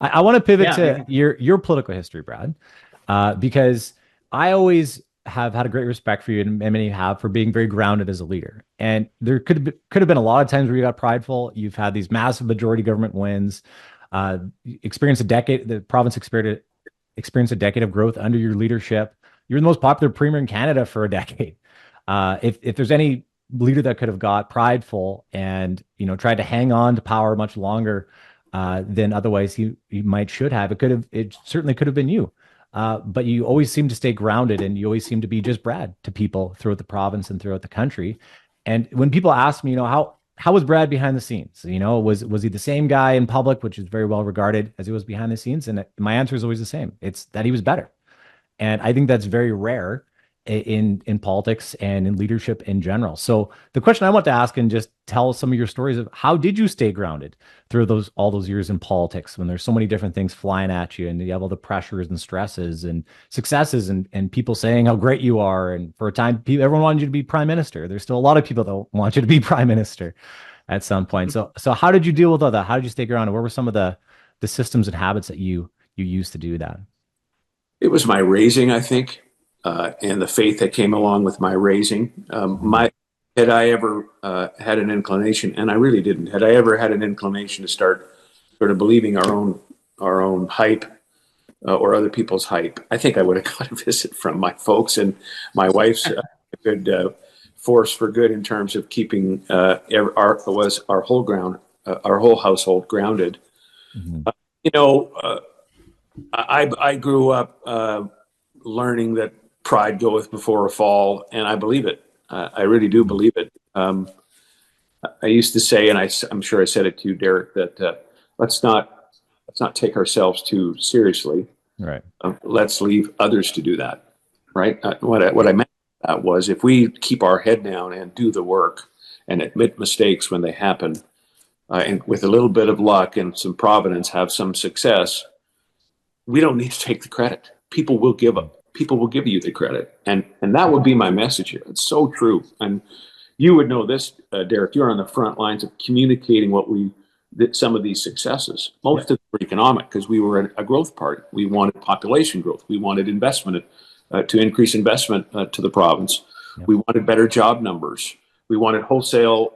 I want to pivot Yeah, to maybe. your political history, Brad, because I always have had a great respect for you, and many have, for being very grounded as a leader. And there could have been a lot of times where you got prideful. You've had these massive majority government wins, experienced a decade. The province experienced a decade of growth under your leadership. You're the most popular premier in Canada for a decade. If there's any leader that could have got prideful and tried to hang on to power much longer than otherwise he might should have. It certainly could have been you. But you always seem to stay grounded, and you always seem to be just Brad to people throughout the province and throughout the country. And when people ask me, how was Brad behind the scenes? Was he the same guy in public, which is very well regarded, as he was behind the scenes? And my answer is always the same. It's that he was better. And I think that's very rare in politics and in leadership in general. So the question I want to ask, and just tell some of your stories of, how did you stay grounded through all those years in politics when there's so many different things flying at you, and you have all the pressures and stresses and successes, and people saying how great you are. And for a time, everyone wanted you to be prime minister. There's still a lot of people that want you to be prime minister at some point. So how did you deal with all that? How did you stay grounded? What were some of the systems and habits that you used to do that? It was my raising, I think, and the faith that came along with my raising. Mhm. My Had I ever had an inclination, and I really didn't, had I ever had an inclination to start sort of believing our own hype or other people's hype, I think I would have got a visit from my folks, and my wife's a good force for good in terms of keeping our whole household grounded. Mhm. You know, I grew up learning that pride goeth before a fall, and I believe it. I really do Mhm. believe it. I used to say, and I'm sure I said it to you, Derek, that let's not let's not take ourselves too seriously. Right. Let's leave others to do that. Right? What I meant by that was, if we keep our head down and do the work and admit mistakes when they happen, and with a little bit of luck and some providence, have some success, we don't need to take the credit. People will give you the credit, and that would be my message here. It's so true, and you would know this, Derek. You're on the front lines of communicating some of these successes. Yeah. Most of them were economic, because we were a growth party. We wanted population growth. We wanted investment, to increase investment to the province. Yeah. We wanted better job numbers. We wanted wholesale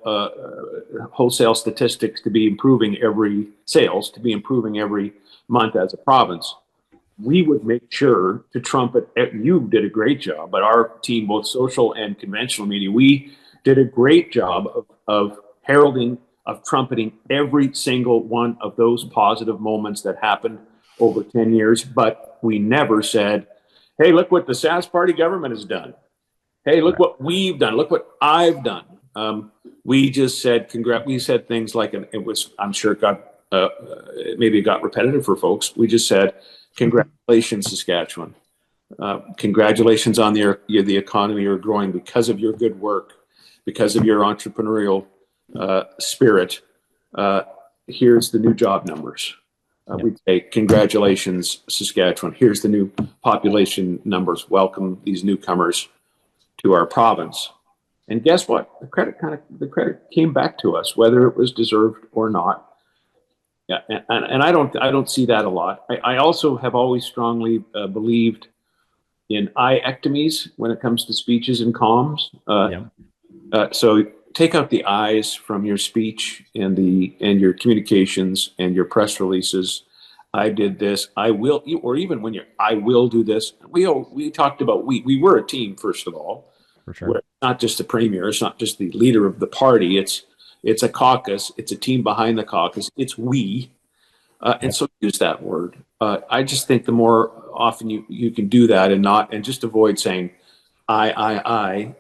statistics to be improving every month as a province. We would make sure to trumpet. You did a great job, but our team, both social and conventional media, we did a great job of heralding, of trumpeting every single one of those positive moments that happened over 10 years. But we never said, hey, look what the Sask Party government has done. Hey, look Right. what we've done. Look what I've done. We just said congrats. We said things like, and it was, I'm sure it got, maybe it got repetitive for folks. We just said, congratulations, Saskatchewan. Congratulations on the economy you're growing because of your good work, because of your entrepreneurial spirit. Here's the new job numbers. Yeah. We say, congratulations, Saskatchewan. Here's the new population numbers. Welcome these newcomers to our province. And guess what? The credit came back to us, whether it was deserved or not. Yeah, and I don't see that a lot. I also have always strongly believed in ectomies when it comes to speeches and comms. Yeah. So take out the I's from your speech and your communications and your press releases. I did this. I will, or even when you're, I will do this. We talked about we were a team, first of all. For sure. We're not just the premier. It's not just the leader of the party. It's a caucus. It's a team behind the caucus. It's we. And Yep. so use that word. I just think the more often you can do that and just avoid saying I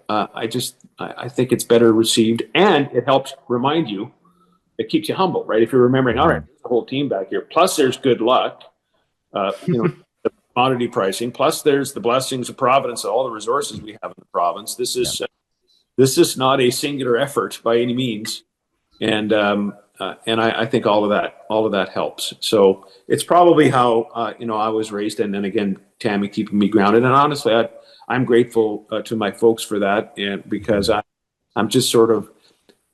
think it's better received, and it helps remind you. It keeps you humble, right? If you're remembering, all right, Mhm. there's the whole team back here. Plus, there's good luck, the commodity pricing. Plus, there's the blessings of Providence, all the resources we have in the province. Yeah. This is not a singular effort by any means, and I think all of that helps. So it's probably how I was raised, and then again, Tammy keeping me grounded. And honestly, I'm grateful to my folks for that, and because I'm just sort of,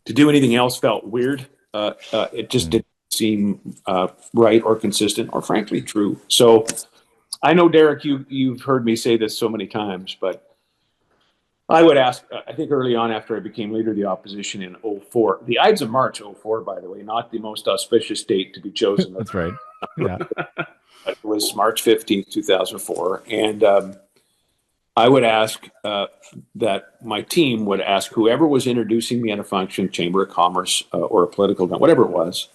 to do anything else felt weird. It just Mhm. didn't seem right or consistent or frankly true. So I know, Derek, you've heard me say this so many times, but I would ask, I think early on after I became leader of the opposition in '04, the Ides of March '04, by the way, not the most auspicious date to be chosen. That's right. Yeah. It was March 15th, 2004. And I would ask that my team would ask whoever was introducing me in a function, Chamber of Commerce or a political event, whatever it was,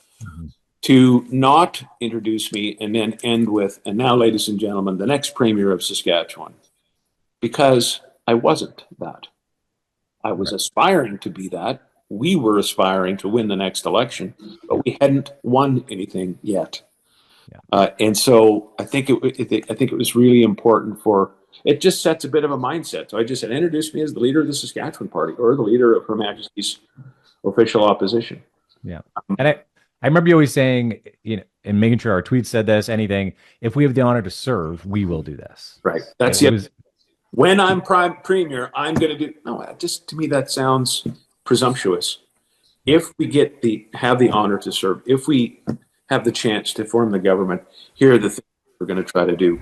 to not introduce me and then end with, and now, ladies and gentlemen, the next Premier of Saskatchewan. Because I wasn't that. I was aspiring to be that. We were aspiring to win the next election, but we hadn't won anything yet. Yeah. And so I think it was really important it just sets a bit of a mindset. So I just said, introduce me as the leader of the Saskatchewan Party or the leader of Her Majesty's official opposition. Yeah. And I remember you always saying, and making sure our tweets said this, anything, if we have the honor to serve, we will do this. Right. That's it. When I'm premier, I'm going to do. No, just to me, that sounds presumptuous. If we have the honor to serve, if we have the chance to form the government, here are the things we're going to try to do.